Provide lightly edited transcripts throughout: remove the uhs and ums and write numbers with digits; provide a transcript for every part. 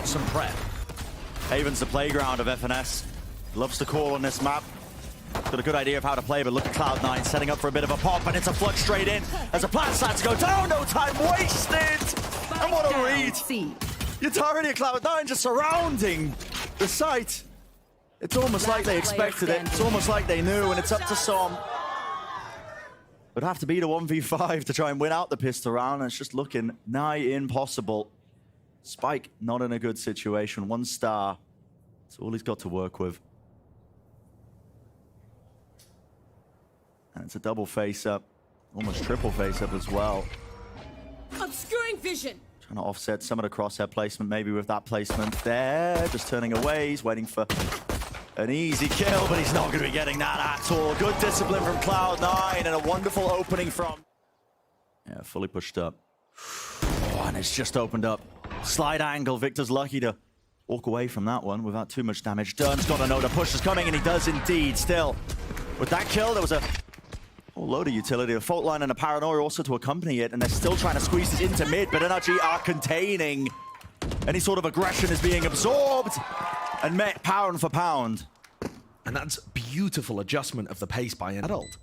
got some prep. Haven's the playground of FNS. Loves to call on this map. Got a good idea of how to play, but look at Cloud9 setting up for a bit of a pop, and it's a flood straight in as a plant starts to go down. No time wasted! And what a read! You're already at Cloud9 just surrounding the site. It's almost like they expected it. It's almost like they knew, and it's up to Som. Would have to beat a 1v5 to try and win out the pistol round, and it's just looking nigh impossible. Spike not in a good situation. 1 star. That's all he's got to work with. And it's a double face-up. Almost triple face-up as well. Obscuring vision. Trying to offset some of the crosshair placement, maybe with that placement there. Just turning away. He's waiting for an easy kill, but he's not going to be getting that at all. Good discipline from Cloud9 and a wonderful opening from... Yeah, fully pushed up. Oh, and it's just opened up. Slide angle. Victor's lucky to walk away from that one without too much damage. Dern's got to know the push is coming, and he does indeed. Still, with that kill, there was a whole load of utility. A fault line and a paranoia also to accompany it, and they're still trying to squeeze this into mid, but NRG are containing. Any sort of aggression is being absorbed and met pound for pound. And that's beautiful adjustment of the pace by an adult.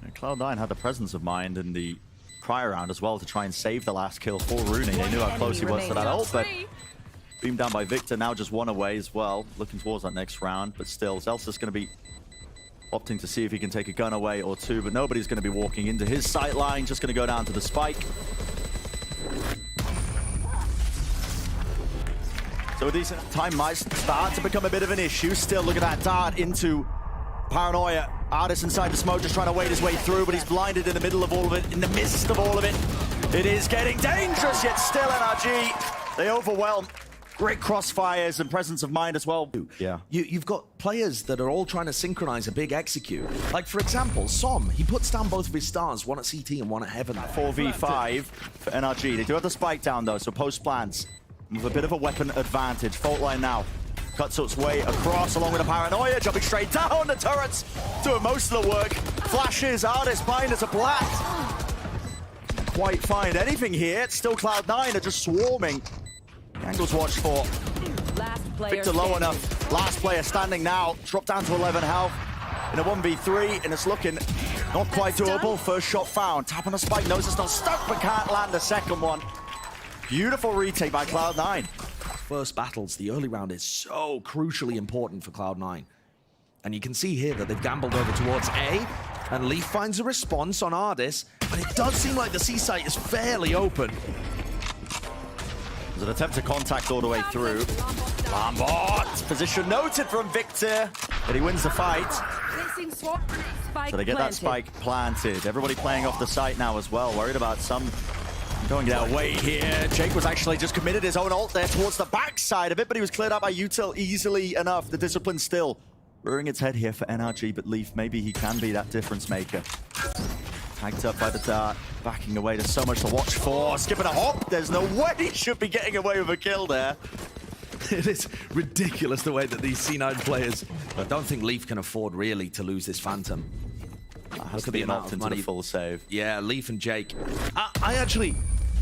And Cloud9 had the presence of mind in the prior round as well to try and save the last kill for Rooney. They knew how close he was to that ult, but beamed down by Victor, now just 1 away as well, looking towards that next round. But still, Zelsa's going to be opting to see if he can take a gun away or 2, but nobody's going to be walking into his sight line, just going to go down to the spike. So a decent time might start to become a bit of an issue. Still, look at that dart into Paranoia. Artist inside the smoke, just trying to wade his way through, but he's blinded in the middle of all of it, in the midst of all of it. It is getting dangerous, yet still NRG, they overwhelm. Great crossfires and presence of mind as well. Yeah. You've got players that are all trying to synchronize a big execute. Like, for example, Som, he puts down both of his stars, one at CT and one at Heaven. 4v5 for NRG. They do have the spike down, though, so post plants with a bit of a weapon advantage. Fault line now. Cuts its way across along with a paranoia, jumping straight down the turrets, doing most of the work. Flashes, Artist behind as a plat. Quite find anything here. It's still Cloud9 are just swarming. The angles watched for Victor low enough. Last player standing now. Dropped down to 11 health in a 1v3, and it's looking not quite doable. First shot found. Tapping the spike, knows it's not stuck, but can't land the second one. Beautiful retake by Cloud9. First battles, the early round is so crucially important for Cloud9. And you can see here that they've gambled over towards A, and Leaf finds a response on Ardis, but it does seem like the C site is fairly open. There's an attempt to contact all the way through. Lambert! Position noted from Victor, but he wins the fight. So they get that spike planted. Everybody playing off the site now as well, worried about some going their way here. Jake was actually just committed his own ult there towards the backside of it, but he was cleared out by Util easily enough. The discipline still rearing its head here for NRG, but Leaf, maybe he can be that difference maker. Tagged up by the dart, backing away. There's so much to watch for. Skipping a hop. There's no way he should be getting away with a kill there. It is ridiculous the way that these C9 players... I don't think Leaf can afford really to lose this Phantom. Has to be an opt into the full save. Yeah, Leaf and Jake. I actually...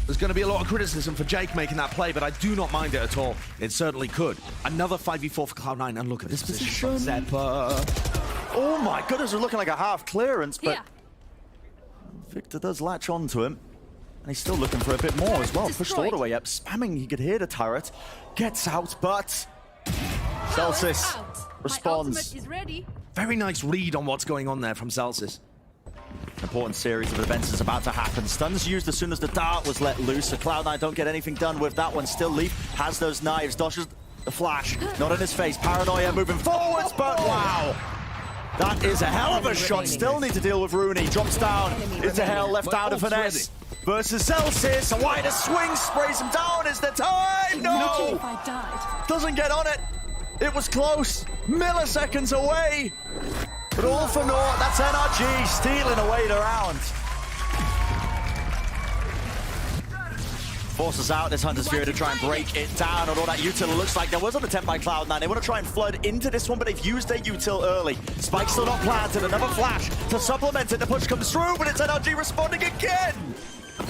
There's going to be a lot of criticism for Jake making that play, but I do not mind it at all. It certainly could. Another 5v4 for Cloud9, and look at this position. Zeppa. Oh my goodness, we're looking like a half clearance, but... Yeah. Victor does latch on to him, and he's still looking for a bit more as well. Pushed all the way up, spamming. He could hear the turret. Gets out, but Celsius responds. Very nice read on what's going on there from Celsius. An important series of events is about to happen. Stuns used as soon as the dart was let loose, so Cloud9 don't get anything done with that one. Still, Leaf has those knives. Dodges the flash, not in his face. Paranoia moving forwards, but wow. That is a hell of a shot. Still need to deal with Rooney. Drops down into hell, left out of finesse. Versus Celsius. A wider swing, sprays him down. Is the time? No! Doesn't get on it. It was close. Milliseconds away. But all for naught. That's NRG stealing away the round. Forces out this Hunter's Fury to try and break it down. Although that util looks like there was an attempt by Cloud9. They want to try and flood into this one, but they've used their util early. Spike's still not planted. Another flash to supplement it. The push comes through, but it's NRG responding again.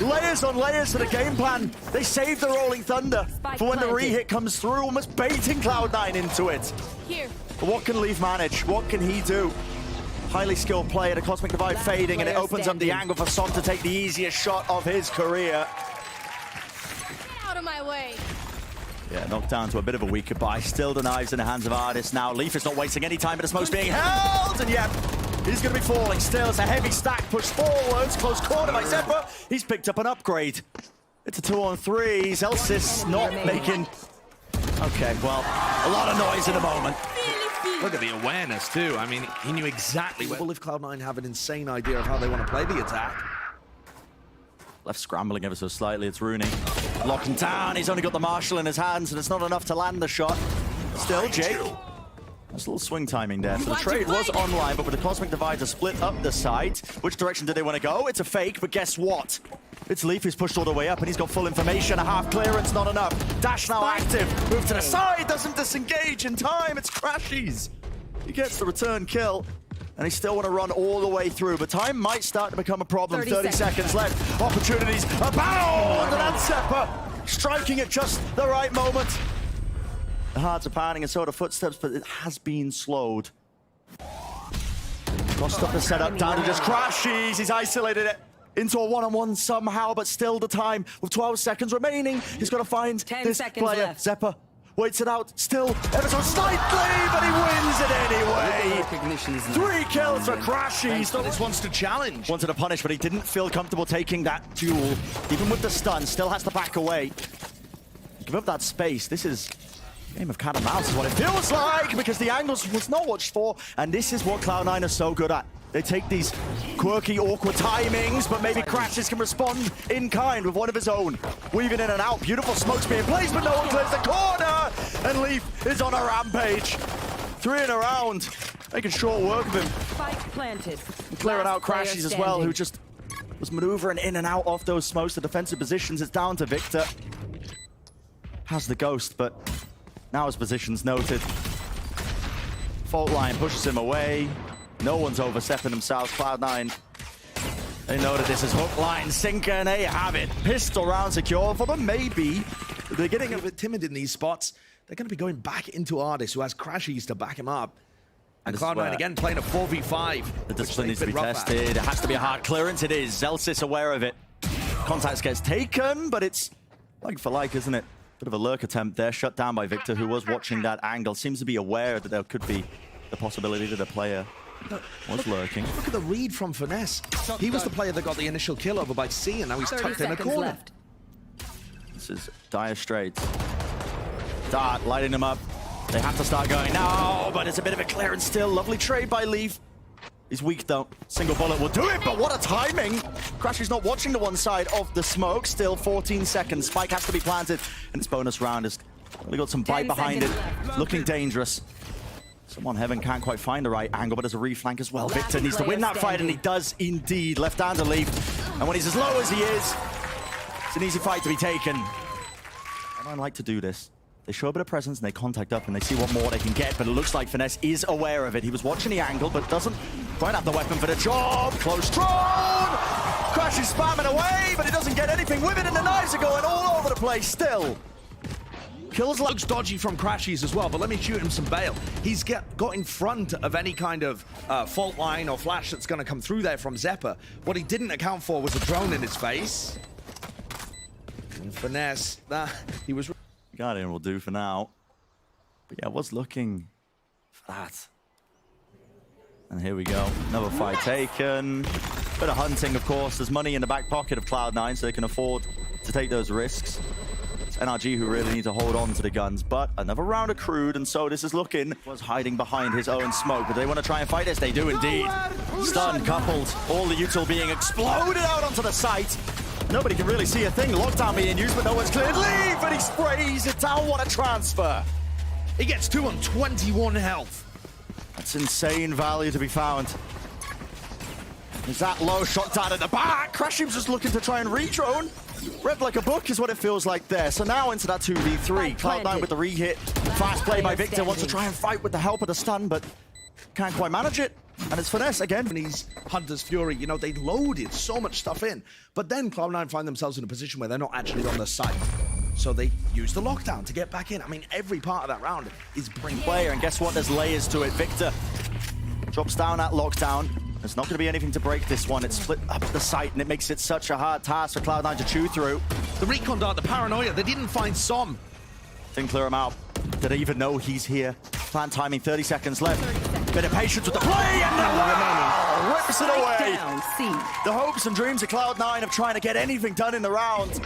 layers on layers to the game plan. They saved the Rolling Thunder for when the re-hit comes through, almost baiting Cloud9 into it. Here. But what can Leaf manage? What can he do? Highly skilled player, the Cosmic Divide fading, and it opens up the angle for Son to take the easiest shot of his career. Get out of my way. Yeah, knocked down to a bit of a weak goodbye. Still the knives in the hands of Ardis now. Leaf is not wasting any time, but the smoke's being held, and yet he's going to be falling still. It's a heavy stack pushed forwards. Close corner by Zephyr. He's picked up an upgrade. It's a 2-on-3. Zelsis not making... Okay, well, a lot of noise in a moment. Look at the awareness, too. I mean, he knew exactly where... Well, if Cloud9 have an insane idea of how they want to play the attack. Left scrambling ever so slightly, it's Rooney. Locking down, he's only got the Marshall in his hands, and it's not enough to land the shot. Still, Jake. That's a little swing timing there. So the trade was online, but with the Cosmic Divide to split up the side, which direction do they want to go? It's a fake, but guess what? It's Leaf who's pushed all the way up, and he's got full information. A half clearance, not enough. Dash now active. Move to the side, doesn't disengage in time. It's Crashies. He gets the return kill. And they still want to run all the way through, but time might start to become a problem. 30 seconds left. Opportunities abound, and that's Zephyr striking at just the right moment. The hearts are pounding and so are the footsteps, but it has been slowed. Lost up the setup, down to just Crashies. He's isolated it into a one-on-one somehow, but still the time with 12 seconds remaining. He's got to find this player. Left. Zephyr waits it out, still ever so slightly, but he wins it anyway. 3 kills for Crashies. This wants to challenge. Wanted to punish, but he didn't feel comfortable taking that duel. Even with the stun, still has to back away. Give up that space. This is a game of cat and mouse is what it feels like, because the angles was not watched for, and this is what Cloud9 are so good at. They take these quirky, awkward timings, but maybe Crashies can respond in kind with one of his own. Weaving in and out, beautiful smokes being placed, but no one clears the corner! And Leaf is on a rampage. 3 in a round, making short work of him. Spike planted. Clearing out Crashies as well, who just was maneuvering in and out of those smokes, the defensive positions. It's down to Victor. Has the ghost, but now his position's noted. Fault line pushes him away. No one's overstepping themselves. Cloud9, they know that this is hook, line, sinker, and they have it. Pistol round secure for them, maybe. They're getting a bit timid in these spots. They're going to be going back into Ardis, who has Crashies to back him up. And Cloud9 again playing a 4v5. The discipline needs to be tested. It has to be a hard clearance. It is. Zelsis aware of it. Contact gets taken, but it's like for like, isn't it? Bit of a lurk attempt there, shut down by Victor, who was watching that angle. Seems to be aware that there could be the possibility that a player was lurking. Look at the read from Finesse. He was the player that got the initial kill over by C, and now he's tucked in a corner. Left. This is dire straits. Dart lighting them up. They have to start going now, but it's a bit of a clearance still. Lovely trade by Leaf. He's weak though. Single bullet will do it, but what a timing! Crashies not watching the one side of the smoke. Still 14 seconds. Spike has to be planted, and its bonus round has really got some bite behind it. Looking dangerous. Someone Heaven can't quite find the right angle, but there's a reflank as well. Victor needs to win that fight, and he does indeed. Left hand to Leaf. And when he's as low as he is, it's an easy fight to be taken. I don't like to do this. They show a bit of presence and they contact up and they see what more they can get, but it looks like Finesse is aware of it. He was watching the angle, but doesn't quite have the weapon for the job. Close drawn! Crashies spamming away, but he doesn't get anything with it, and the knives are going all over the place still. Kills looks dodgy from Crashies as well, but let me shoot him some bail. He's got in front of any kind of fault line or flash that's going to come through there from Zephyr. What he didn't account for was a drone in his face. And Finesse, he was... Guardian will do for now. But yeah, I was looking for that. And here we go. Another fight taken. Bit of hunting, of course. There's money in the back pocket of Cloud9, so they can afford to take those risks. It's NRG who really need to hold on to the guns, but another round accrued, and so this is looking. Was hiding behind his own smoke, but they want to try and fight this. They do indeed. Stun coupled. All the util being exploded out onto the site. Nobody can really see a thing. Lockdown being used, but no one's cleared. Leave, and he sprays it down. What a transfer. He gets 2 on 21 health. That's insane value to be found. Is that low shot down at the back? Crashim's just looking to try and re-drone. Read like a book is what it feels like there. So now into that 2v3. Cloud9 with the re-hit. Fast play by Victor. Wants to try and fight with the help of the stun, but can't quite manage it. And it's Finesse again. And he's Hunter's Fury, you know, they loaded so much stuff in. But then Cloud9 find themselves in a position where they're not actually on the site. So they use the lockdown to get back in. I mean, every part of that round is brilliant. Player, and guess what? There's layers to it. Victor drops down at lockdown. There's not going to be anything to break this one. It's split up the site, and it makes it such a hard task for Cloud9 to chew through. The recon dart, the paranoia, they didn't find Som. Didn't clear him out. Did they even know he's here? Plan timing, 30 seconds left. Bit of patience with the play, and wow, rips it away. Down, C. The hopes and dreams of Cloud9 of trying to get anything done in the round.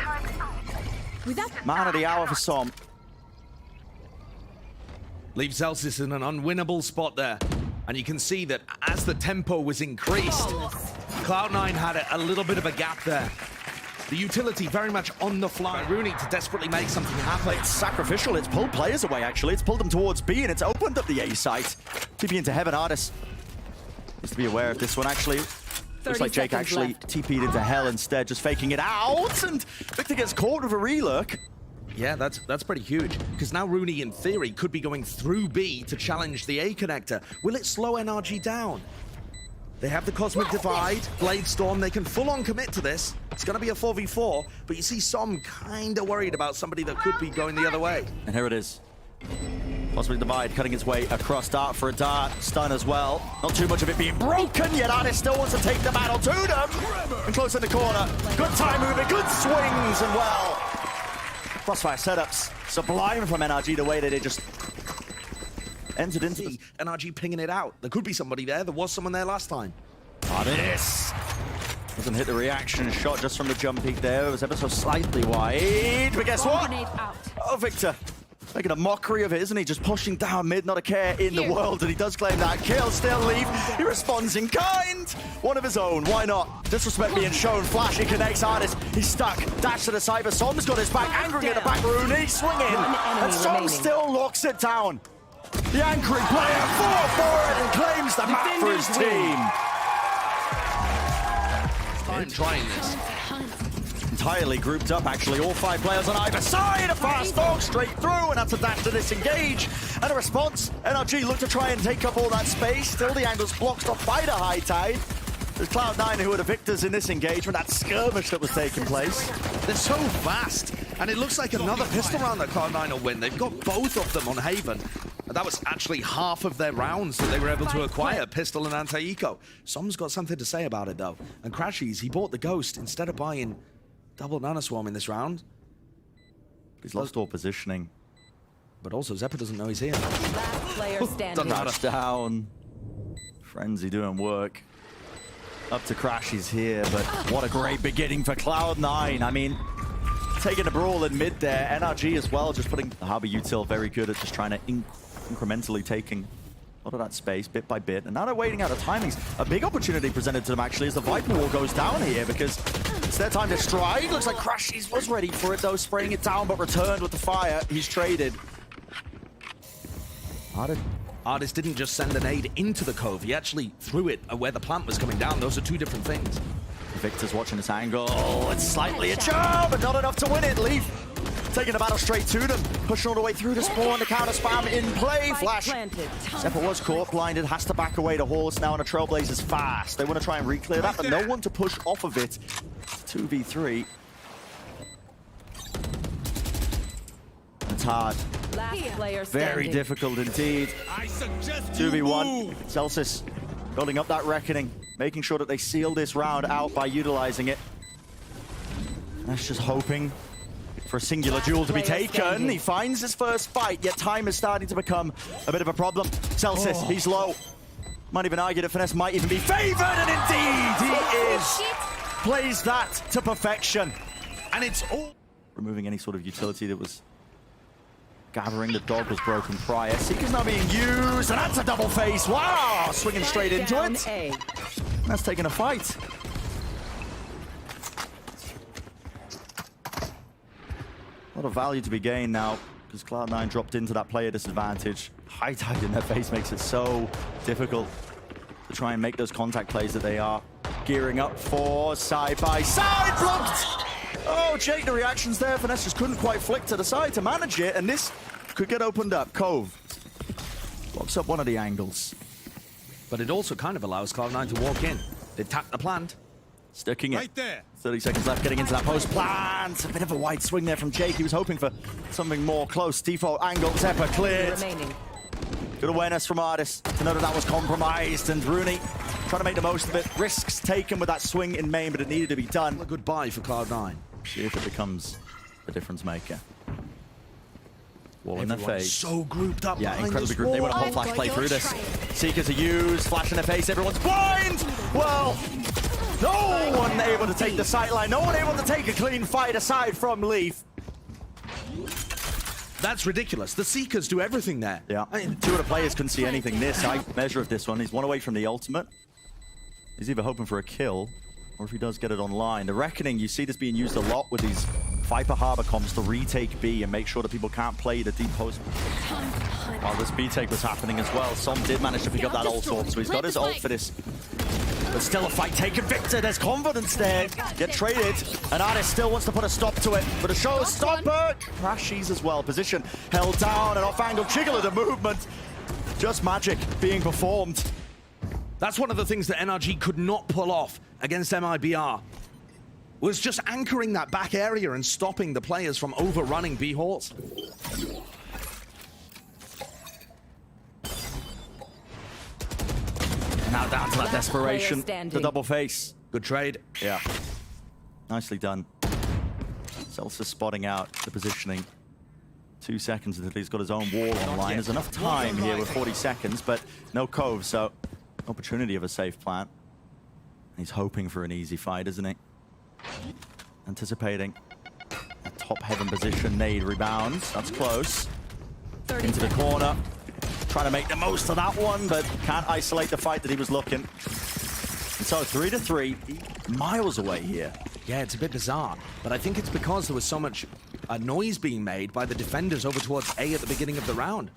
Man of the hour for Som. Leaves Celsius in an unwinnable spot there. And you can see that as the tempo was increased, Cloud9 had a little bit of a gap there. The utility very much on the fly. Rooney to desperately make something happen. It's sacrificial. It's pulled players away, actually. It's pulled them towards B, and it's opened up the A site. TP into heaven, Artis. Needs to be aware of this one, actually. Looks like Jake actually left. TP'd into hell instead, just faking it out, and Victor gets caught with a relook. Yeah, that's pretty huge, because now Rooney, in theory, could be going through B to challenge the A connector. Will it slow NRG down? They have the Cosmic Divide, Blade Storm, they can full-on commit to this. It's going to be a 4v4, but you see Som kind of worried about somebody that could be going the other way. And here it is. Cosmic Divide cutting its way across dart for a dart. Stun as well. Not too much of it being broken, yet Artis still wants to take the battle to them. And close in the corner. Good time moving, good swings, and well. Crossfire setups. Sublime from NRG, the way that it just entered into the... NRG pinging it out. There could be somebody there. There was someone there last time. Artis doesn't hit the reaction shot just from the jump peak there. It was ever so slightly wide. But guess what? Oh, Victor. Making a mockery of it, isn't he? Just pushing down mid, not a care in the world. And he does claim that kill, still leave. He responds in kind. One of his own, why not? Disrespect being shown. Flash, he connects Artis. He's stuck. Dash to the side, but Som's got his back. Angry at the back, Rooney swinging. And Som still locks it down. The angry player, 4 forward, and claims the map for his team. I'm trying this. Entirely grouped up, actually. All 5 players on either side. A fast dog straight through, and that's a dash to disengage. And a response. NRG look to try and take up all that space. Still the angle's blocked off by the high tide. There's Cloud9 who are the victors in this engagement. That skirmish that was taking place. They're so fast. And it looks like another pistol round that Cloud9 will win. They've got both of them on Haven. And that was actually half of their rounds that they were able to acquire, pistol and anti-eco. Som's got something to say about it, though. And Crashies, he bought the Ghost instead of buying double Nana Swarm in this round. He's lost all positioning. But also, Zephyr doesn't know he's here. Last player standing. Touchdown. Frenzy doing work. Up to Crashies here, but what a great beginning for Cloud9. I mean, taking a brawl in mid there. NRG as well, just putting the Harbor Util very good at just trying to incrementally taking a lot of that space bit by bit. And now they're waiting out the timings. A big opportunity presented to them actually as the Viper Wall goes down here because it's their time to strike. Looks like Crashies was ready for it though, spraying it down but returned with the fire. He's traded. Artis didn't just send an aid into the cove, he actually threw it where the plant was coming down. Those are 2 different things. Victor's watching this angle. It's slightly a jump, but not enough to win it. Leaf taking the battle straight to them. Pushing all the way through the spawn. The counter spam in play. Flash. Zephyr was caught, blinded, has to back away to Horse now, and the Trailblazers fast. They want to try and re-clear that, but no one to push off of it. 2v3. It's hard. Very difficult indeed. 2v1. Celsius building up that reckoning, making sure that they seal this round out by utilizing it. That's just hoping for a singular duel to be taken. He finds his first fight, yet time is starting to become a bit of a problem. Celsius, he's low. Might even argue that Finesse might even be favored, and indeed he is. Plays that to perfection. And it's all removing any sort of utility that was gathering. The dog was broken prior. Seeker's now being used, and that's a double face. Wow, swinging straight into it. That's taking a fight. A lot of value to be gained now, because Cloud9 dropped into that player disadvantage. High tide in their face makes it so difficult to try and make those contact plays that they are gearing up for. Side by side, blocked! Oh, Jake, the reactions there. Finesse just couldn't quite flick to the side to manage it, and this could get opened up. Cove blocks up one of the angles. but it also kind of allows Cloud9 to walk in. They tap the plant. Sticking it. Right there. 30 seconds left, getting into that post plant. A bit of a wide swing there from Jake. He was hoping for something more close. Default angle, Zephyr cleared. Remaining. Good awareness from Ardis to know that that was compromised. And Rooney trying to make the most of it. Risks taken with that swing in main, but it needed to be done. A good buy for Cloud9. See if it becomes the difference maker. Wall in their Everyone's face. so grouped up. Yeah, behind incredibly this grouped. They wall. want to hot flash play through this. Seekers are used, flash in their face, everyone's blind! Well, no one able to take the sightline, no one able to take a clean fight aside from Leaf. That's ridiculous. The Seekers do everything there. Yeah, I mean, two of the players couldn't see anything near sight. Measure of this one, he's one away from the ultimate. He's either hoping for a kill, or if he does get it online. The Reckoning, you see this being used a lot with these Viper Harbor comms to retake B and make sure that people can't play the deep post. While this B take was happening as well, Som did manage to pick up that ult sword, so he's got his ult for this. But still a fight taken. Victor, there's confidence there. Get traded, and Ardis still wants to put a stop to it. But a showstopper crashes as well. Position held down, and off angle jiggle of the movement. Just magic being performed. That's one of the things that NRG could not pull off against MIBR. Was just anchoring that back area and stopping the players from overrunning B halls. Now down to that desperation. The double face. Good trade. Yeah. Nicely done. Celsius spotting out the positioning. 2 seconds until he's got his own wall online. There's enough time here with 40 seconds, but no cove, so opportunity of a safe plant. He's hoping for an easy fight, isn't he? Anticipating a top heaven position. Nade rebounds. That's close. Into the corner. Trying to make the most of that one, but can't isolate the fight that he was looking. And so 3-3, miles away here. Yeah, it's a bit bizarre, but I think it's because there was so much noise being made by the defenders over towards A at the beginning of the round.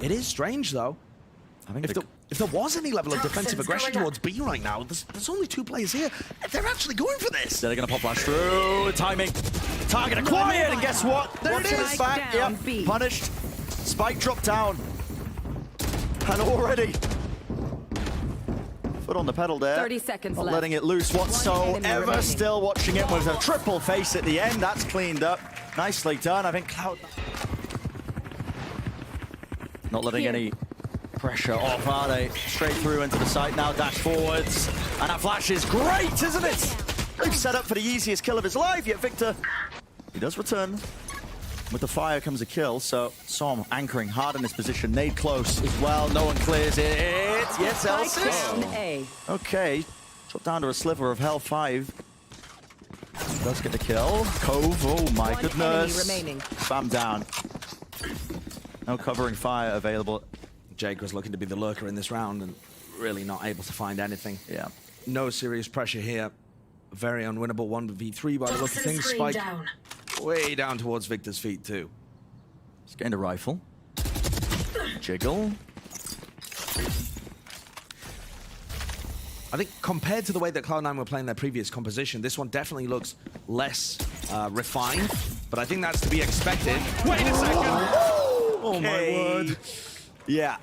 It is strange, though. I think If there was any level of defensive aggression towards B right now, there's only 2 players here. They're actually going for this. They're going to pop flash through. Timing. Target acquired, and guess what? There it is. Back. Yep. Punished. Spike dropped down. And already foot on the pedal there. 30 seconds Not left. letting it loose whatsoever. Still watching it with a triple face at the end. That's cleaned up. Nicely done. I think Cloud... Not letting any pressure off, are they? Straight through into the site now, dash forwards. And that flash is great, isn't it? They've set up for the easiest kill of his life, yet Victor, he does return. With the fire comes a kill, so Som anchoring hard in this position. Nade close as well, no one clears it. Yes, Celsius. Okay, drop down to a sliver of hell 5. Does get the kill. Cove, oh my goodness. Spam down. No covering fire available. Jake was looking to be the lurker in this round and really not able to find anything. Yeah. No serious pressure here. Very unwinnable 1v3 by the look of things. Spike way down towards Victor's feet too. He's gained a rifle. Jiggle. I think compared to the way that Cloud9 were playing their previous composition, this one definitely looks less refined, but I think that's to be expected. Wait a second! Oh my word. Yeah.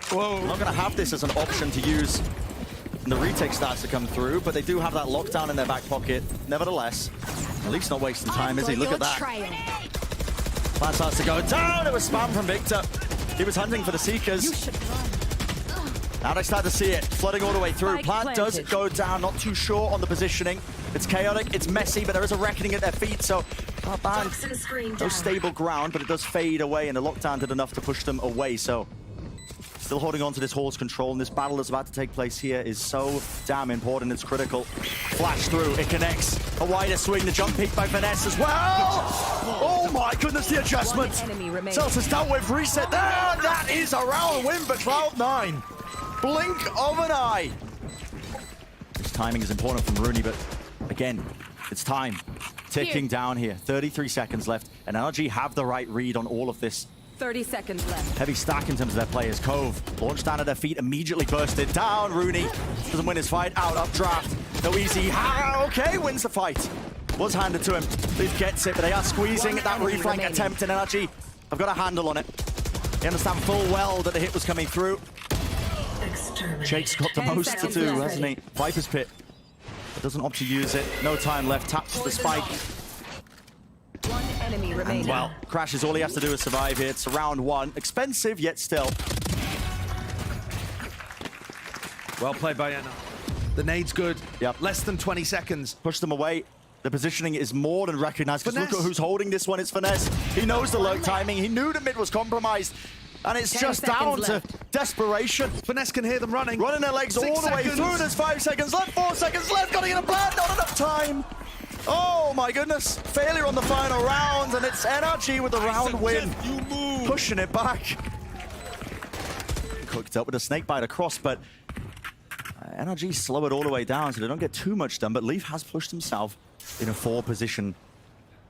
Whoa. I'm not going to have this as an option to use when the retake starts to come through, but they do have that lockdown in their back pocket. Nevertheless, at least not wasting time, is he? Look at that. Plan starts to go down. It was spam from Victor. He was hunting for the Seekers. Now they start to see it, flooding all the way through. Plant does go down, not too sure on the positioning. It's chaotic, it's messy, but there is a reckoning at their feet, so not bad. No stable ground, but it does fade away, and the lockdown did enough to push them away, so still holding on to this hall's control, and this battle that's about to take place here is so damn important, it's critical. Flash through, it connects. A wider swing, the jump peak by Finesse as well! Oh my goodness, the adjustment! Celsius dealt with, reset there, that is a round win for Cloud9. Blink of an eye. This timing is important from Rooney, but again, it's time. Ticking down here. 33 seconds left, and NRG have the right read on all of this. 30 seconds left. Heavy stack in terms of their players. Cove launched down at their feet, immediately bursted down. Rooney doesn't win his fight. Out, updraft. No easy. Okay, wins the fight. Was handed to him. Leaf gets it, but they are squeezing that reflank attempt, and NRG have got a handle on it. They understand full well that the hit was coming through. Jake's got the 10 most to seconds do, left. hasn't he? Viper's Pit. Doesn't opt to use it. No time left. Taps the spike. One enemy remaining. Well, Crash is all he has to do is survive here. It's round one. Expensive, yet still. Well played by NRG. The nade's good. Yep. Less than 20 seconds. Push them away. The positioning is more than recognized. Because look Finesse. at who's holding this one. It's Finesse. He knows the lurk timing. He knew the mid was compromised. And it's 10 just down seconds to left. desperation. Finesse can hear them running. Running their legs 6 all the way seconds. through. There's 5 seconds left. 4 seconds left. Gotta get a plan. Not enough time. Oh my goodness. Failure on the final round. And it's NRG with the round win. Pushing it back. Cooked up with a snake bite across, but NRG slow it all the way down so they don't get too much done. But Leaf has pushed himself in a 4 position.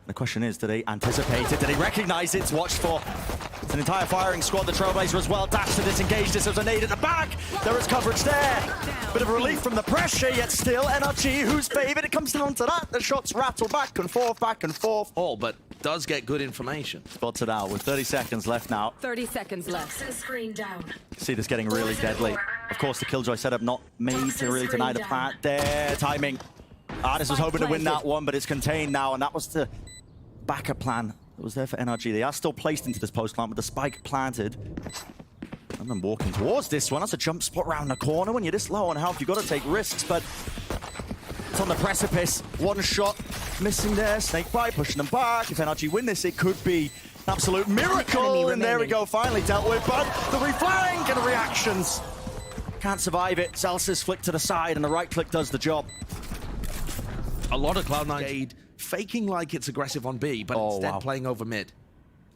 The question is, do they anticipate it? Do they recognize it? It's watched for. It's an entire firing squad. The Trailblazer as well. Dash to disengage this as a nade at the back. There is coverage there. Bit of relief from the pressure, yet still NRG who's favored. It comes down to that. The shots rattle back and forth, back and forth. All, but does get good information. Spots it out with 30 seconds left now. 30 seconds left. Screen down. See this getting really deadly. Of course, the Killjoy setup not made to really deny the plant there. Timing. Artist was hoping to win that one, but it's contained now, and that was the backup plan that was there for NRG. They are still placed into this post plant with the spike planted. And then walking towards this one. That's a jump spot round the corner. When you're this low on health, you've got to take risks, but it's on the precipice. One shot missing there. Snake bite pushing them back. If NRG win this, it could be an absolute miracle. And there we go, finally dealt with. But the reflank and the reactions. Can't survive it. Celsius flick to the side, and the right click does the job. A lot of Cloud9 faking like it's aggressive on B, but instead playing over mid.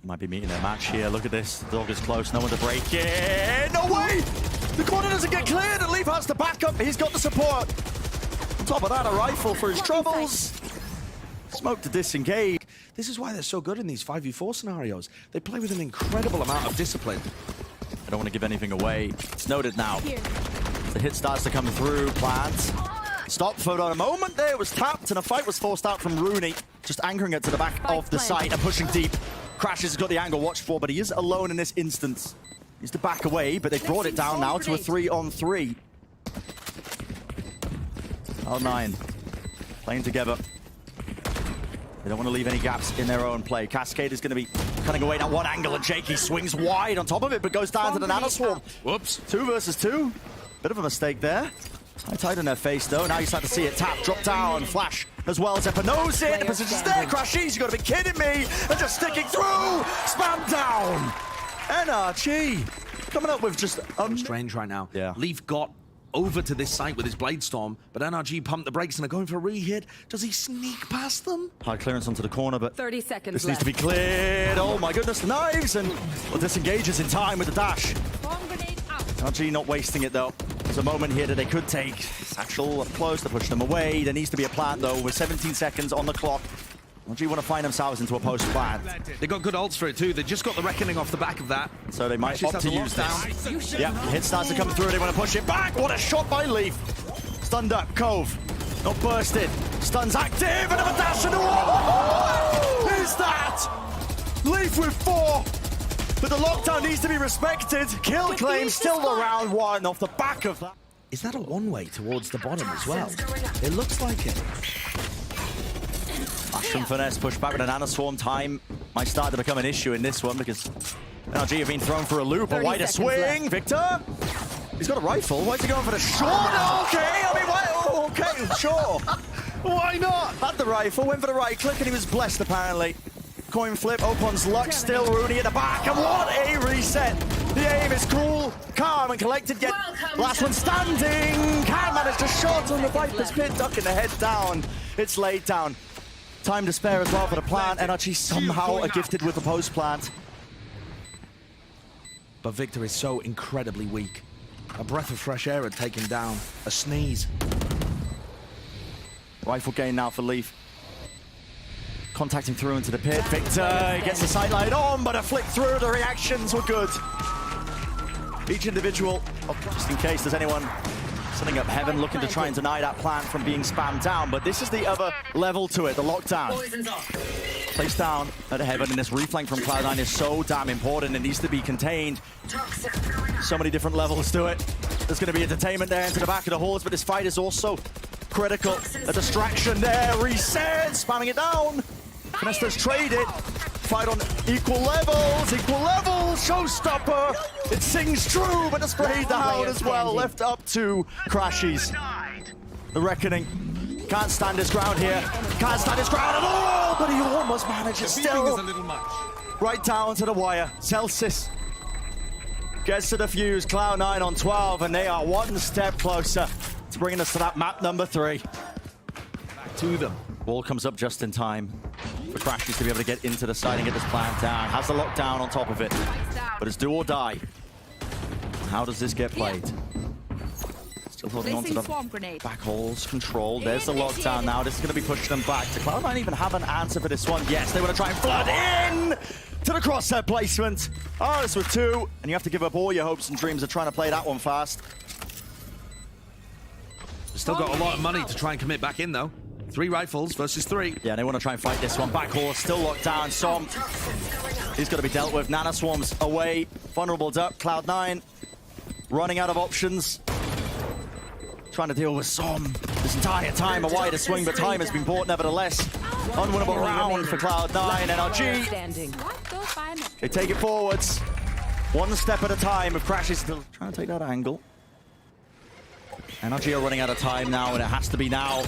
Might be meeting their match here. Look at this. The dog is close. No one to break it. No way! The corner doesn't get cleared, and Leaf has the backup. He's got the support. On top of that, a rifle for his troubles. Smoke to disengage. This is why they're so good in these 5v4 scenarios. They play with an incredible amount of discipline. I don't want to give anything away. It's noted now. The hit starts to come through. Plant. Stop for a moment there. It was tapped, and a fight was forced out from Rooney. Just anchoring it to the back of the site and pushing deep. Crashes has got the angle watched for, but he is alone in this instance. He's to back away, but they've brought it down now to a 3-on-3. Cloud9 playing together. They don't want to leave any gaps in their own play. Cascade is going to be cutting away at one angle, and Jakey swings wide on top of it, but goes down to the nanoswarm. Whoops. 2 versus 2. Bit of a mistake there. Tight in their face, though. Now you start to see it tap, drop down, flash as well. Zephyr knows it. The position's there. Crashies, you got to be kidding me. They're just sticking through. Spam down. NRG coming up with just Strange right now. Yeah. Leaf got over to this site with his Blade Storm, but NRG pumped the brakes and are going for a re-hit. Does he sneak past them? hard clearance onto the corner, but 30 seconds this left. needs to be cleared. Oh my goodness, the knives, and well, disengages in time with the dash. Bomb grenade out. NRG not wasting it though. There's a moment here that they could take. Satchel up close to push them away. There needs to be a plant though with 17 seconds on the clock. NRG want to find themselves into a post plant. They got good ults for it too. They just got the reckoning off the back of that. So they might Crashes opt to has a use lockdown. this. Yep, hit starts to come through. They want to push it back. What a shot by Leaf. Stunned up, Cove. Not bursted. Stuns active, and a dash in the wall. Who's that? Leaf with 4. But the lockdown needs to be respected. Kill claim still the round 1 off the back of that. Is that a one-way towards the bottom as well? It looks like it. Flash from Finesse, push back with an nanoswarm. Time might start to become an issue in this one because NRG have been thrown for a loop. A 30 wider seconds swing. left. Victor. He's got a rifle. Why is he going for the short? Okay, I mean, why? Oh, okay, sure. Why not? Had the rifle, went for the right click, and he was blessed apparently. Coin flip, Opon's luck, still Rooney at the back, and what a reset! The aim is cool, calm and collected, yet last one standing! Can manage to shot on the Viper's pit, ducking the head down. It's laid down. Time to spare as well for the plant, and NRG somehow are gifted with the post plant. But Victor is so incredibly weak. A breath of fresh air had taken down. A sneeze. Rifle gain now for Leaf. Contacting through into the pit. Victor gets the sideline on, but a flick through. The reactions were good. Each individual, just in case there's anyone setting up heaven, looking to try and deny that plant from being spammed down. But this is the other level to it, the lockdown. Poison's off. Placed down at heaven, and this reflank from Cloud9 is so damn important. It needs to be contained. So many different levels to it. There's going to be entertainment there into the back of the halls, but this fight is also critical. A distraction there. Reset, spamming it down. Canesta's trade it. Fight on equal levels. Showstopper. It sings true, but it's sprayed down as well. Left up to Crashies. The Reckoning can't stand his ground here. Can't stand his ground at all, but he almost manages still. Right down to the wire. Celsius gets to the fuse. Cloud9 on 12, and they are one step closer to bringing us to that map number 3. Back to them. Ball comes up just in time for Crashies to be able to get into the side and get this plan down. Has the lockdown on top of it, but it's do or die. How does this get played? Still holding on to the back holes, control. There's the lockdown now. This is going to be pushing them back. Do Cloud9 even have an answer for this one? Yes, they want to try and flood in to the crosshair placement. This with 2, and you have to give up all your hopes and dreams of trying to play that one fast. Still got a lot of money to try and commit back in, though. 3 rifles versus 3. Yeah, they want to try and fight this one. Back horse still locked down. Som, he's got to be dealt with. Nana Swarms away. Vulnerable duck. Cloud9 running out of options. Trying to deal with Som this entire time. A wider swing, but time has been bought nevertheless. Unwinnable round for Cloud9. NRG. They take it forwards. One step at a time. Of Crashies still trying to take that angle. NRG are running out of time now, and it has to be now.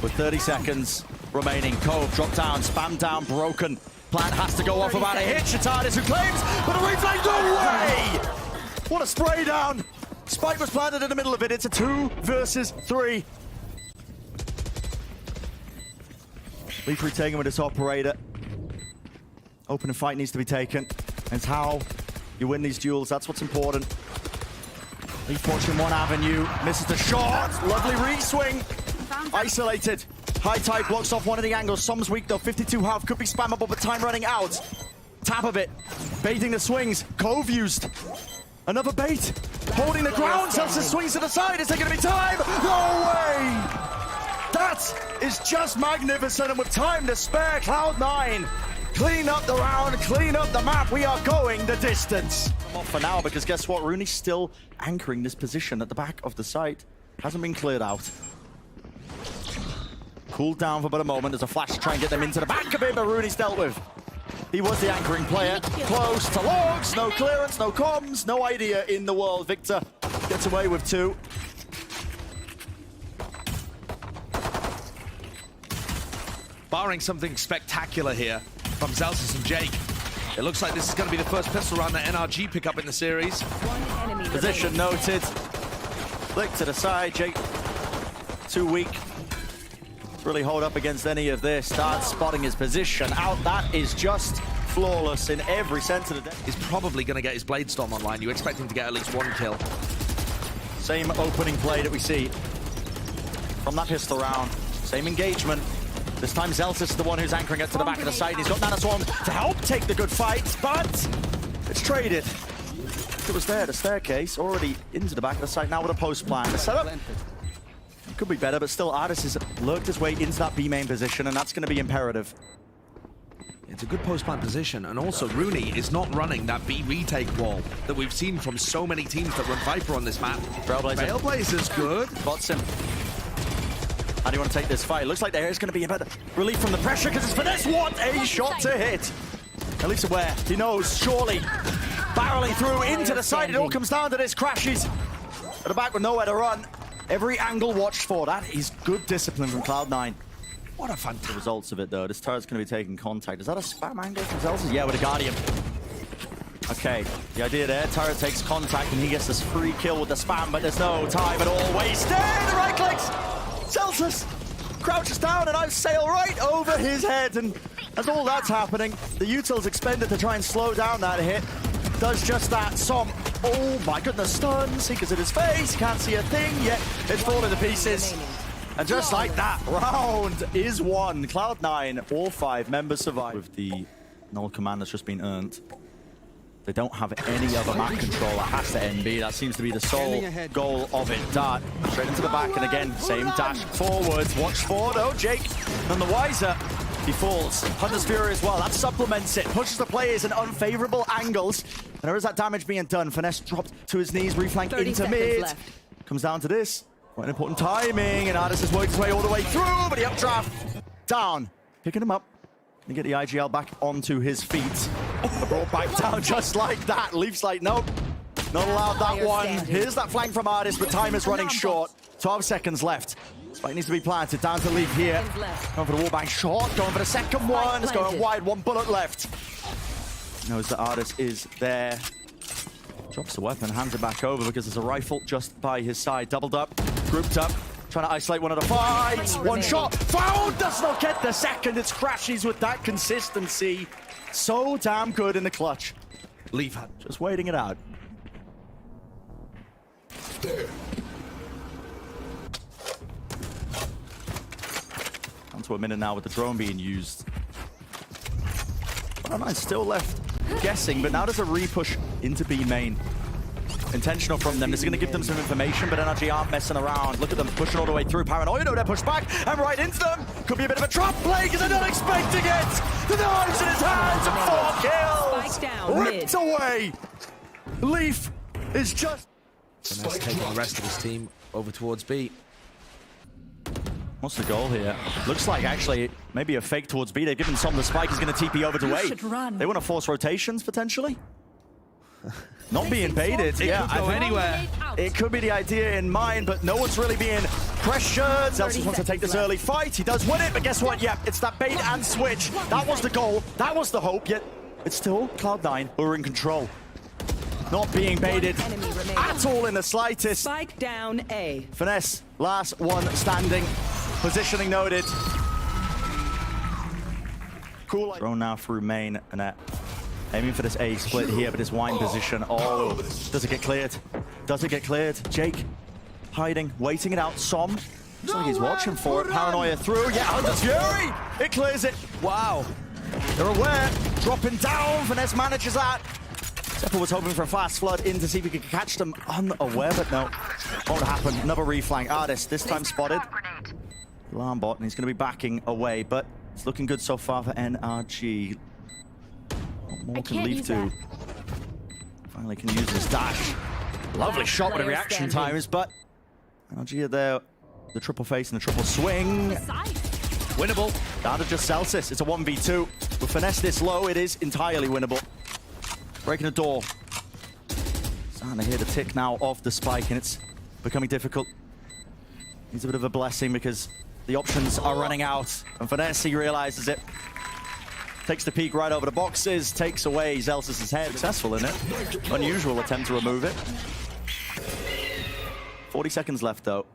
With 30 seconds remaining. Cove drop down, spam down, broken. Plan has to go off about a hit. Shatardis who claims, but a reflect away! What a spray down! Spike was planted in the middle of it. It's a 2 versus 3. Leaf retaking with this operator. Opening fight needs to be taken. It's how you win these duels. That's what's important. Leaf watching one avenue. Misses the shot. Lovely re-swing. Isolated. High tide blocks off one of the angles. Som's weak though. 52 half. Could be spammable, but time running out. Tap of it. Baiting the swings. Cove used. Another bait. Holding the ground. Celsius swings to the side. Is there going to be time? No way! That is just magnificent. And with time to spare, Cloud9 clean up the round, clean up the map. We are going the distance. I'm off for now because guess what? Rooney's still anchoring this position at the back of the site. Hasn't been cleared out. Cooled down for about a moment. There's a flash to try and get them into the back of it, but Rooney's dealt with. He was the anchoring player. Close to logs. No clearance, no comms, no idea in the world. Victor gets away with 2. Barring something spectacular here from Celsius and Jake, it looks like this is going to be the first pistol round that NRG pick up in the series. Position noted. Flick to the side. Jake, too weak to really hold up against any of this. Starts spotting his position out. That is just flawless in every sense of the day. He's probably going to get his Blade Storm online. You expect him to get at least 1 kill. Same opening play that we see from that pistol round. Same engagement. This time Celsius is the one who's anchoring it to the back of the site. He's got Nana Swarm to help take the good fight, but it's traded. It was there, the staircase, already into the back of the site now with a post plan. The setup could be better, but still Ardis has lurked his way into that B main position, and that's going to be imperative. It's a good post-plant position, and also Rooney is not running that B retake wall that we've seen from so many teams that run Viper on this map. Trailblazer's good. Spots him. How do you want to take this fight? It looks like there is going to be a better relief from the pressure because it's Finesse. What a shot to hit. At least aware. He knows, surely. Barreling through into the side. It all comes down to this. Crashies at the back with nowhere to run. Every angle watched for. That is good discipline from Cloud9. What a fantastic results of it, though. This turret's going to be taking contact. Is that a spam angle from Celsius? Yeah, with a Guardian. Okay, the idea there, turret takes contact and he gets this free kill with the spam, but there's no time at all wasted. The right clicks. Celsius crouches down and I sail right over his head, and as all that's happening, the util's expended to try and slow down that hit. Does just that. Som, oh my goodness, stun, Seekers at his face, can't see a thing, yet it's falling to pieces. And just like that, round is won. Cloud9, all 5 members survive. With the null command that's just been earned. They don't have any other map control. It has to NB. That seems to be the sole goal of it. Dart straight into the back, and again, same dash forwards. Watch for though, Jake, none the wiser. He falls. Hunter's Fury as well. That supplements it. Pushes the players in unfavorable angles. And there is that damage being done. Finesse dropped to his knees, reflank 30 into seconds mid. left. Comes down to this. Quite important timing. And Ardis has worked his way all the way through, but he updraft. Down. Picking him up. And get the IGL back onto his feet. Brought back down just like that. Leaf's like, nope. Not allowed that one. Here's that flank from Ardis, but time is running short. 12 seconds left. Spike needs to be planted. Down to Leaf here. Going for the wallbang shot. Going for the second one. It's going wide. 1 bullet left. Knows that Ardis is there. Drops the weapon, hands it back over because there's a rifle just by his side. Doubled up, grouped up, trying to isolate one of the fights. One shot, found, does not get the second. It's Crashies with that consistency. So damn good in the clutch. Leaf Just waiting it out. On to a minute now with the drone being used. Cloud9 still left guessing, but now there's a re-push into B main. Intentional from them. This is going to give them some information, but NRG aren't messing around. Look at them pushing all the way through. Paranoia, they're pushed back and right into them. Could be a bit of a trap play because they're not expecting it. The knives in his hands and 4 kills. Spike down, ripped away. Leaf is just... Finesse taking the rest of his team over towards B. What's the goal here? Looks like actually maybe a fake towards B. They've given Som the spike. He's going to TP over to A. They want to force rotations potentially. Not being baited. Yeah, Go anywhere. it could be the idea in mind, but no one's really being pressured. Celsius wants to take this early fight. He does win it, but guess what? Yeah, it's that bait and switch. That was the goal. That was the hope. Yet it's still Cloud9 who are in control. Not being baited at all in the slightest. Spike down A. Finesse, last one standing. Positioning noted. Cool. Thrown now through main and aiming for this A split here, but his wine position. Oh, does it get cleared? Does it get cleared? Jake hiding, waiting it out. Som, looks like he's watching for it. Paranoia through. Yeah, Hunter's Fury. It clears it. Wow. They're aware. Dropping down. Finesse manages that. Zephyr was hoping for a fast flood in to see if he could catch them unaware, but no. Won't happen. Another reflank. Ardis, this time spotted. Alarm bot, and he's going to be backing away, but it's looking good so far for NRG. What more can Leaf do? Finally can use his dash. Lovely shot with the reaction times, but NRG are there. The triple face and the triple swing. Winnable. Down to just Celsius. It's a 1v2. With Finesse this low, it is entirely winnable. Breaking the door. Starting to hear the tick now of the spike, and it's becoming difficult. Needs a bit of a blessing because the options are running out. And Finesse, he realizes it. Takes the peek right over the boxes, takes away Celsius' head. Successful in it. Unusual attempt to remove it. 40 seconds left, though.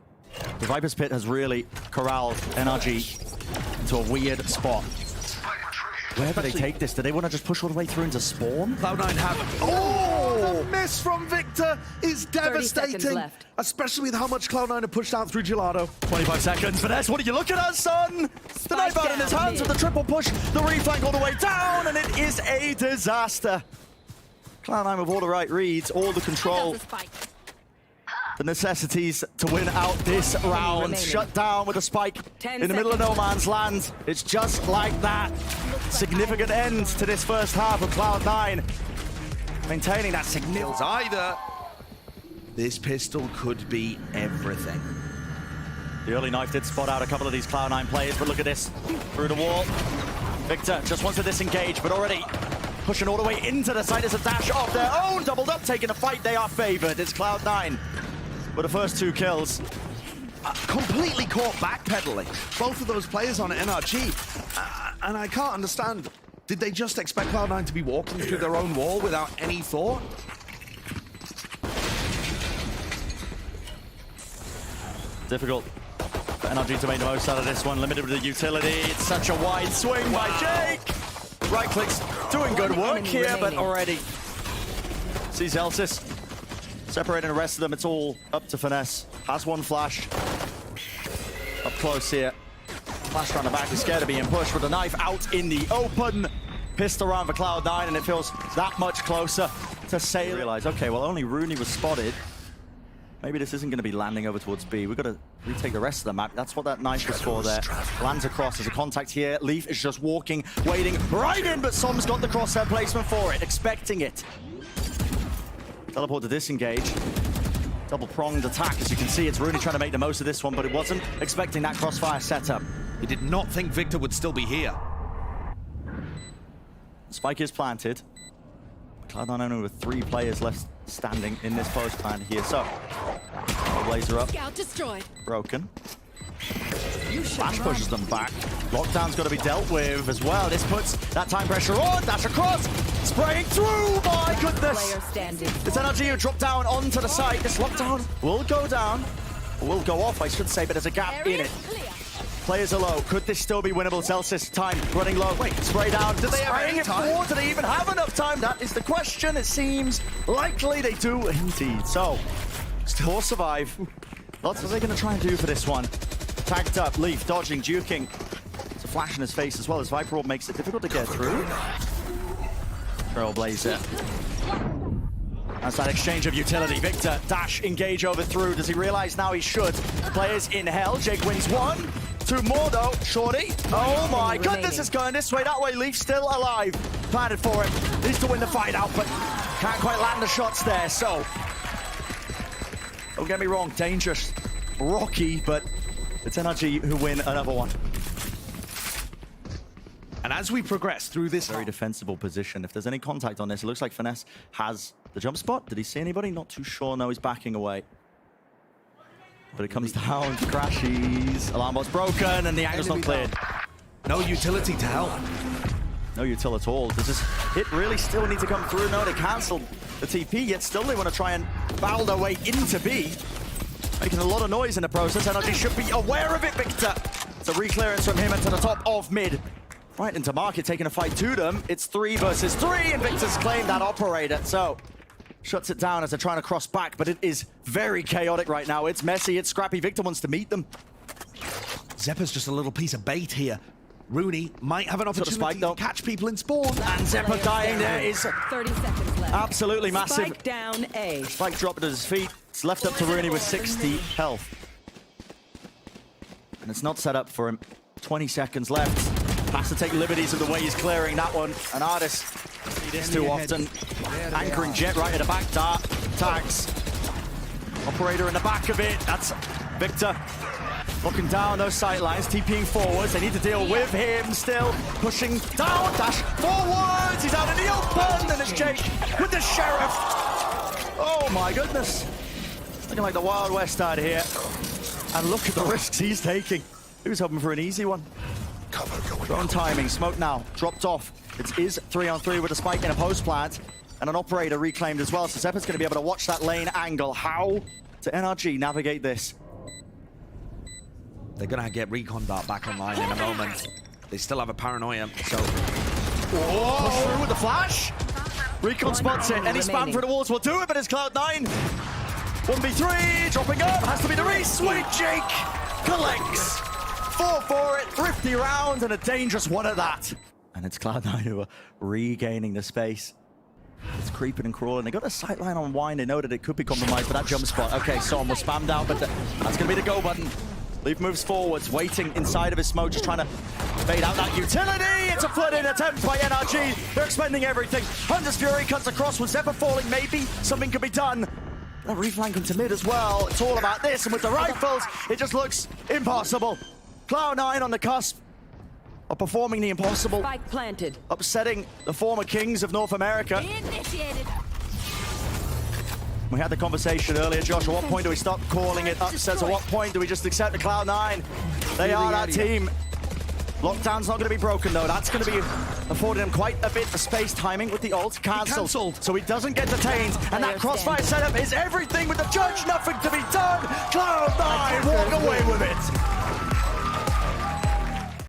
The Viper's Pit has really corralled NRG into a weird spot. Where do they take this? Do they want to just push all the way through into spawn? Cloud9 have... Oh, the miss from Victor is devastating. Especially with how much Cloud9 have pushed out through Gelato. 25 seconds. Finesse, what are you looking at, son? The knife out in his hands with the triple push. The reflank all the way down, and it is a disaster. Cloud9 with all the right reads, all the control. The necessities to win out this round. Shut down with a spike in the middle of no man's land. It's just like that. Significant end to this first half of Cloud9. Maintaining that significant. Either. This pistol could be everything. The early knife did spot out a couple of these Cloud9 players, but look at this. Through the wall. Victor just wants to disengage, but already pushing all the way into the side as a dash of their own. Doubled up, taking the fight. They are favored. It's Cloud9. But the first 2 kills. Completely caught backpedaling. Both of those players on NRG. And I can't understand. Did they just expect Cloud9 to be walking through their own wall without any thought? Difficult for NRG to make the most out of this one. Limited with the utility. It's such a wide swing by Jake. Right clicks doing good work here, but already sees Celsius. Separating the rest of them, it's all up to Finesse. Has one flash. Up close here. Flash around the back, he's scared of being pushed with the knife out in the open. Pissed around for Cloud9, and it feels that much closer to say. Realize, okay, well, only Rooney was spotted. Maybe this isn't going to be landing over towards B. We've got to retake the rest of the map. That's what that knife was for there. Lands across. There's a contact here. Leaf is just walking, waiting right in, but Som's got the crosshair placement for it, expecting it. Teleport to disengage. Double-pronged attack. As you can see, it's really trying to make the most of this one, but it wasn't expecting that crossfire setup. He did not think Victor would still be here. Spike is planted. Cloud9 only with 3 players left standing in this post plan here. So, Blazer up. Scout destroyed. Broken. Flash pushes them back. Lockdown's got to be dealt with as well. This puts that time pressure on. Dash across. Spraying through. My goodness. Player standing. It's NRG who dropped down onto the site. This lockdown will go down. Or will go off, I should say, but there's a gap in it. Players are low. Could this still be winnable? Celsius time running low. Wait, spray down. Did they have any time? Do they even have enough time? That is the question. It seems likely they do indeed. So, still survive. Lots are they going to try and do for this one? Tagged up, Leaf dodging, duking. It's a flash in his face as well as Viper Orb makes it difficult to get through. Trailblazer. That's that exchange of utility. Victor, dash, engage over through. Does he realize now he should? Players in hell. Jake wins 1. 2 more though. Shorty. Oh my goodness, it's going this way, that way. Leaf still alive. Planted for him. Needs to win the fight out, but can't quite land the shots there. So, don't get me wrong, dangerous, rocky, but it's NRG who win another one. And as we progress through this Very defensible position. If there's any contact on this, it looks like Finesse has the jump spot. Did he see anybody? Not too sure. No, he's backing away. But it comes down to crashes. Alarm bot's broken and the angle's not cleared. no utility to help. No util at all. Does this hit really still need to come through? No, they cancelled the TP, yet still they want to try and barrel their way into B. Making a lot of noise in the process. NRG should be aware of it, Victor. It's a re-clearance from him into the top of mid. Right into market, taking a fight to them. It's 3 versus 3, and Victor's claimed that operator. So, shuts it down as they're trying to cross back, but it is very chaotic right now. It's messy, it's scrappy. Victor wants to meet them. Zeppa's just a little piece of bait here. Rooney might have an opportunity to catch people in spawn. And Zeppa dying there is 30 seconds left. absolutely massive. Spike down A. Spike dropped at his feet. It's left up to Rooney with 60 health. And it's not set up for him. 20 seconds left. Has to take liberties of the way he's clearing that one. An artist see this too often. Anchoring Jet right at the back. Dart tags. Operator in the back of it. That's Victor. Looking down those sight lines, TPing forwards. They need to deal with him still. Pushing down, dash forwards. He's out in the open. And it's Jake with the Sheriff. Oh my goodness. Looking like the Wild West out here. And look at the risks he's taking. He was hoping for an easy one. Drone timing, smoke now, dropped off. It is 3-on-3 with a spike in a post plant. And an operator reclaimed as well. So Zeppa's going to be able to watch that lane angle. How to NRG navigate this? They're going to get Recon Dart back online in a moment. They still have a paranoia, so... Push through with the flash. Recon spots it. Any spam through the walls will do it, but it's Cloud9. 1v3, dropping up. Has to be the race. Sweet Jake collects. 4 for it, thrifty round, and a dangerous one at that. And it's Cloud9 who are regaining the space. It's creeping and crawling. They got a sight line on Wine. They know that it could be compromised for that jump spot. Okay, Som was spammed out, but that's going to be the go button. Leaf moves forwards, waiting inside of his smoke, just trying to fade out that utility. It's a flood-in attempt by NRG. They're expending everything. Hunter's Fury cuts across with Zeppa falling. Maybe something could be done. They're reflanking to mid as well. It's all about this, and with the rifles, it just looks impossible. Cloud9 on the cusp of performing the impossible. Spike planted. Upsetting the former kings of North America. Initiated. We had the conversation earlier, Josh. At what point do we stop calling it upsets? At what point do we just accept the Cloud9? They are that team. Lockdown's not going to be broken, though. That's going to be affording him quite a bit of space timing with the ult. Cancelled. So he doesn't get detained. And that crossfire setup is everything with the judge. Nothing to be done. Cloud9 walk away with it.